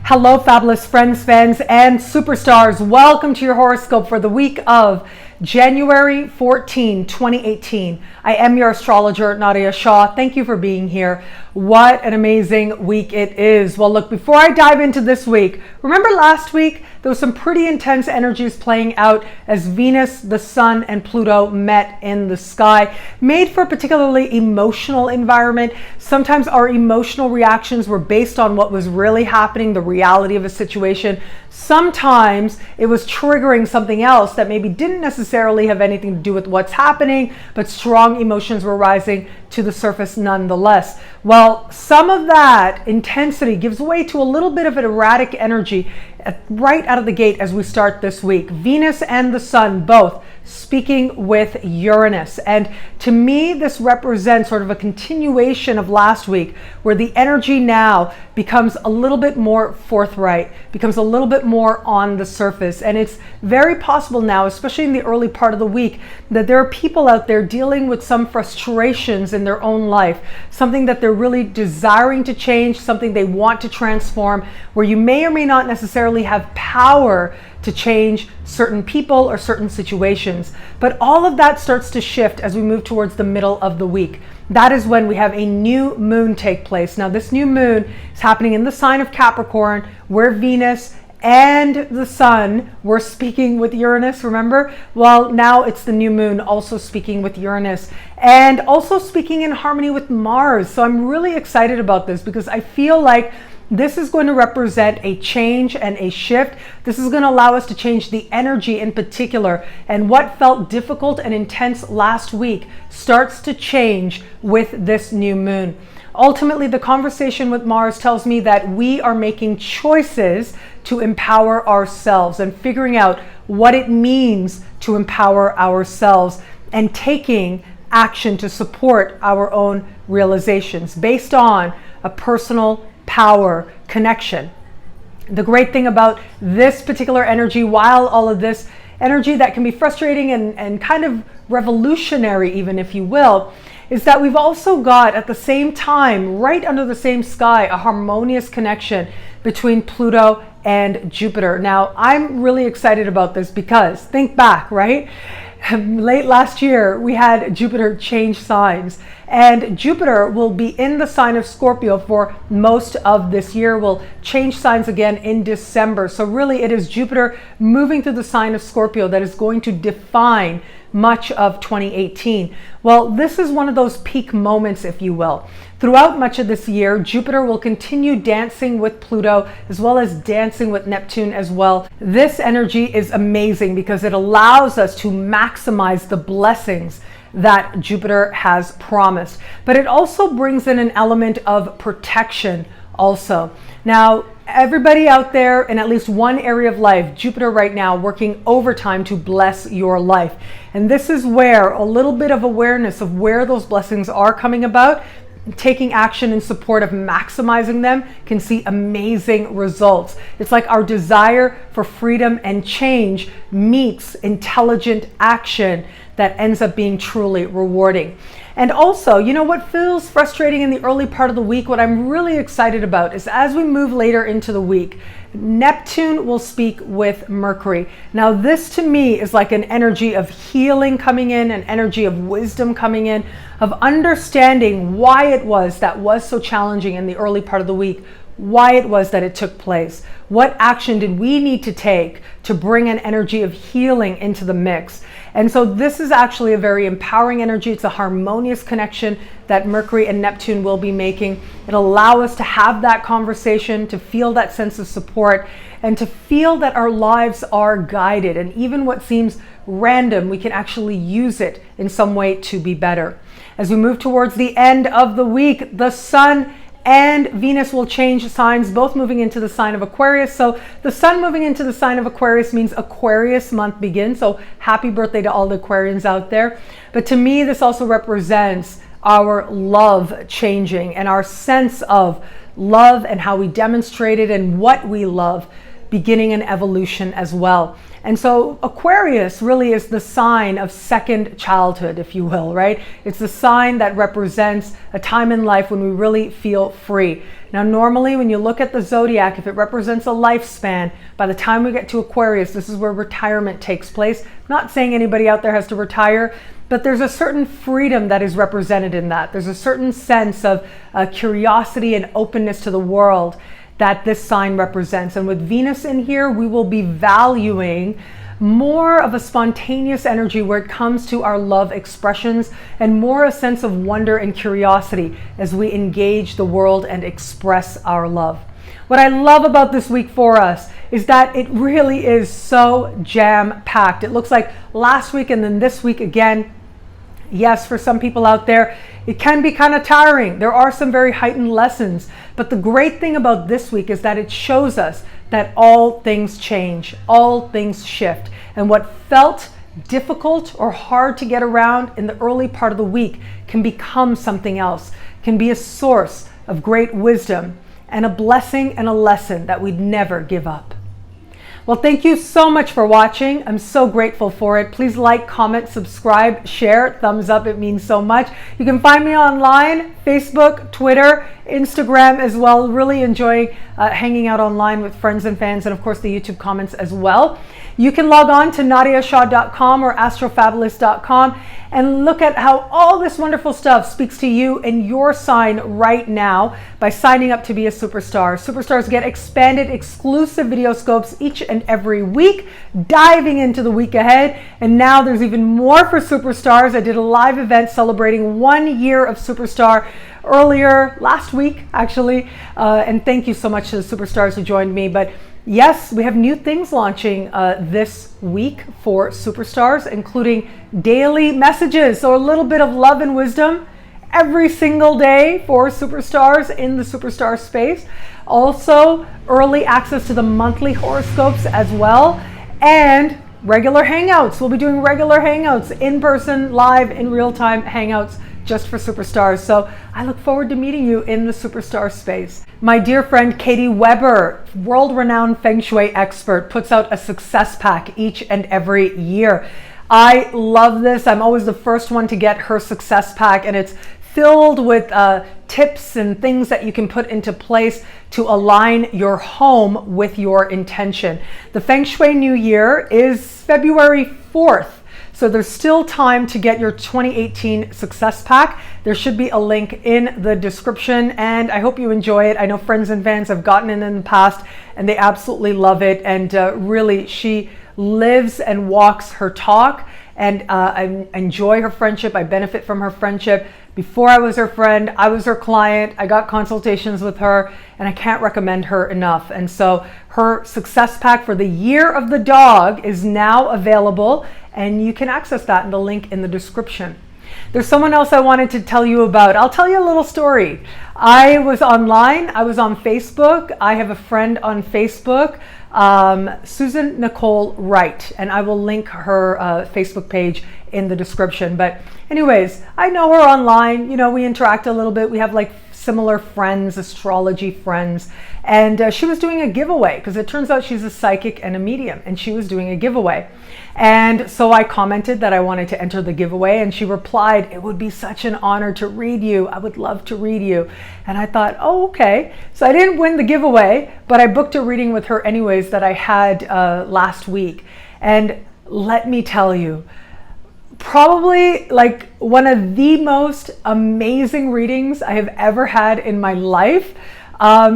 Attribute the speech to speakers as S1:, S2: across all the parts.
S1: Hello, fabulous friends, fans, and superstars. Welcome to your horoscope for the week of January 14, 2018. I am your astrologer, Nadiya Shah. Thank you for being here. What an amazing week it is. Well, look, before I dive into this week, remember last week there was some pretty intense energies playing out as Venus, the Sun, and Pluto met in the sky, made for a particularly emotional environment. Sometimes our emotional reactions were based on what was really happening, the reality of a situation. Sometimes it was triggering something else that maybe didn't necessarily have anything to do with what's happening, but strong emotions were rising to the surface nonetheless. Well, some of that intensity gives way to a little bit of an erratic energy right out of the gate as we start this week. Venus and the Sun both speaking with Uranus. And to me, this represents sort of a continuation of last week, where the energy now becomes a little bit more forthright, becomes a little bit more on the surface. And it's very possible now, especially in the early part of the week, that there are people out there dealing with some frustrations in their own life, something that they're really desiring to change, something they want to transform, where you may or may not necessarily have power to change certain people or certain situations. But all of that starts to shift as we move towards the middle of the week. That is when we have a new moon take place. Now, this new moon is happening in the sign of Capricorn, where Venus and the Sun were speaking with Uranus, remember? Well, now it's the new moon also speaking with Uranus and also speaking in harmony with Mars. So I'm really excited about this because I feel like this is going to represent a change and a shift. This is going to allow us to change the energy in particular. And what felt difficult and intense last week starts to change with this new moon. Ultimately, the conversation with Mars tells me that we are making choices to empower ourselves and figuring out what it means to empower ourselves and taking action to support our own realizations based on a personal power connection. The great thing about this particular energy, while all of this energy that can be frustrating and kind of revolutionary, even if you will, is that we've also got at the same time, right under the same sky, a harmonious connection between Pluto and Jupiter. Now, I'm really excited about this because think back, right? Late last year, we had Jupiter change signs, and Jupiter will be in the sign of Scorpio for most of this year. Will change signs again in December. So really, it is Jupiter moving through the sign of Scorpio that is going to define much of 2018. Well, this is one of those peak moments, if you will. Throughout much of this year, Jupiter will continue dancing with Pluto as well as dancing with Neptune as well. This energy is amazing because it allows us to maximize the blessings that Jupiter has promised. But it also brings in an element of protection also. Now, everybody out there in at least one area of life, Jupiter right now working overtime to bless your life. And this is where a little bit of awareness of where those blessings are coming about, taking action in support of maximizing them, can see amazing results. It's like our desire for freedom and change meets intelligent action that ends up being truly rewarding. And also, you know what feels frustrating in the early part of the week, what I'm really excited about is as we move later into the week, Neptune will speak with Mercury. Now, this to me is like an energy of healing coming in, an energy of wisdom coming in, of understanding why it was that was so challenging in the early part of the week, why it was that it took place. What action did we need to take to bring an energy of healing into the mix? And so this is actually a very empowering energy. It's a harmonious connection that Mercury and Neptune will be making. It'll allow us to have that conversation, to feel that sense of support, and to feel that our lives are guided. And even what seems random, we can actually use it in some way to be better. As we move towards the end of the week, the Sun and Venus will change signs, both moving into the sign of Aquarius. So the Sun moving into the sign of Aquarius means Aquarius month begins. So happy birthday to all the Aquarians out there. But to me, this also represents our love changing and our sense of love and how we demonstrate it and what we love beginning an evolution as well. And so Aquarius really is the sign of second childhood, if you will, right? It's the sign that represents a time in life when we really feel free. Now, normally when you look at the zodiac, if it represents a lifespan, by the time we get to Aquarius, this is where retirement takes place. Not saying anybody out there has to retire, but there's a certain freedom that is represented in that. There's a certain sense of curiosity and openness to the world that this sign represents. And with Venus in here, we will be valuing more of a spontaneous energy where it comes to our love expressions, and more a sense of wonder and curiosity as we engage the world and express our love. What I love about this week for us is that it really is so jam-packed. It looks like last week and then this week again. Yes, for some people out there, it can be kind of tiring. There are some very heightened lessons. But the great thing about this week is that it shows us that all things change, all things shift. And what felt difficult or hard to get around in the early part of the week can become something else, can be a source of great wisdom and a blessing and a lesson that we'd never give up. Well, thank you so much for watching. I'm so grateful for it. Please like, comment, subscribe, share, thumbs up. It means so much. You can find me online, Facebook, Twitter, Instagram as well. Really enjoying hanging out online with friends and fans, and of course the YouTube comments as well. You can log on to nadiyashah.com or astrofabulous.com and look at how all this wonderful stuff speaks to you and your sign right now by signing up to be a superstar. Superstars get expanded exclusive video scopes each and every week, diving into the week ahead. And now there's even more for superstars. I did a live event celebrating 1 year of Superstar earlier last week, actually. And thank you so much to the superstars who joined me. But yes, we have new things launching this week for superstars, including daily messages. So a little bit of love and wisdom every single day for superstars in the superstar space. Also, early access to the monthly horoscopes as well. And regular hangouts. We'll be doing regular hangouts, in person, live, in real time hangouts just for superstars. So I look forward to meeting you in the superstar space. My dear friend Kathryn Weber, world-renowned Feng Shui expert, puts out a success pack each and every year. I love this. I'm always the first one to get her success pack, and it's filled with tips and things that you can put into place to align your home with your intention. The Feng Shui New Year is February 4th. So there's still time to get your 2018 success pack. There should be a link in the description, and I hope you enjoy it. I know friends and fans have gotten it in the past and they absolutely love it. And really, she lives and walks her talk, and I enjoy her friendship. I benefit from her friendship. Before I was her friend, I was her client. I got consultations with her, and I can't recommend her enough. And so her success pack for the Year of the Dog is now available, and you can access that in the link in the description. There's someone else I wanted to tell you about. I'll tell you a little story. I was online. I was on Facebook. I have a friend on Facebook, Susan Nicole Wright, and I will link her Facebook page in the description. But anyways, I know her online. You know, we interact a little bit. We have like similar friends, astrology friends. And she was doing a giveaway, because it turns out she's a psychic and a medium, and she was doing a giveaway. And so I commented that I wanted to enter the giveaway, and she replied, "It would be such an honor to read you. I would love to read you." And I thought, oh, okay. So I didn't win the giveaway, but I booked a reading with her anyways that I had last week. And let me tell you, probably like one of the most amazing readings I have ever had in my life.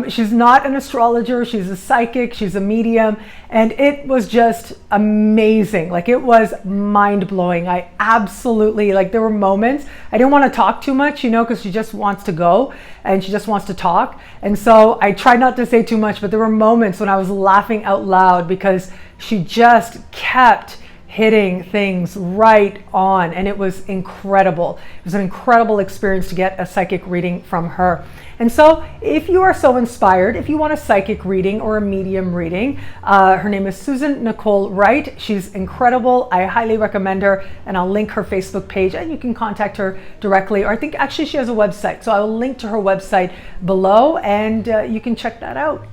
S1: She's not an astrologer, she's a psychic, she's a medium, and it was just amazing. Like, it was mind-blowing. I absolutely, like, there were moments, I didn't want to talk too much, you know, because she just wants to go and she just wants to talk. And so I tried not to say too much, but there were moments when I was laughing out loud because she just kept hitting things right on, and it was incredible. It was an incredible experience to get a psychic reading from her. And so if you are so inspired, if you want a psychic reading or a medium reading, her name is Susan Nicole Wright. She's incredible. I highly recommend her, and I'll link her Facebook page, and you can contact her directly. Or I think actually she has a website, so I will link to her website below, and you can check that out.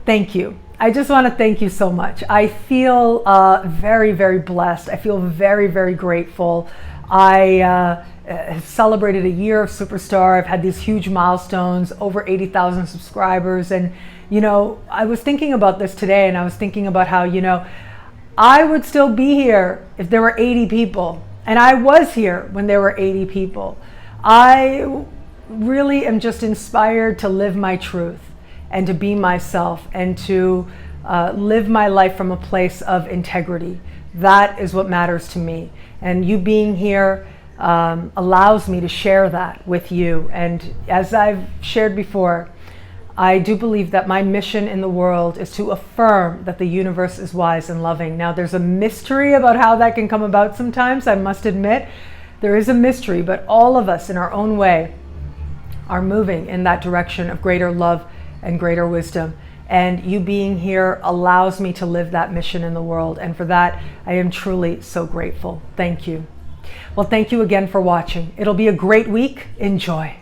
S1: Thank you. I just want to thank you so much. I feel very, very blessed. I feel very, very grateful. I have celebrated a year of Superstar. I've had these huge milestones, over 80,000 subscribers. And, you know, I was thinking about this today, and I was thinking about how, you know, I would still be here if there were 80 people. And I was here when there were 80 people. I really am just inspired to live my truth and to be myself and to live my life from a place of integrity. That is what matters to me. And you being here allows me to share that with you. And as I've shared before, I do believe that my mission in the world is to affirm that the universe is wise and loving. Now, there's a mystery about how that can come about sometimes, I must admit. There is a mystery, but all of us in our own way are moving in that direction of greater love and greater wisdom. And you being here allows me to live that mission in the world. And for that, I am truly so grateful. Thank you. Well, thank you again for watching. It'll be a great week. Enjoy.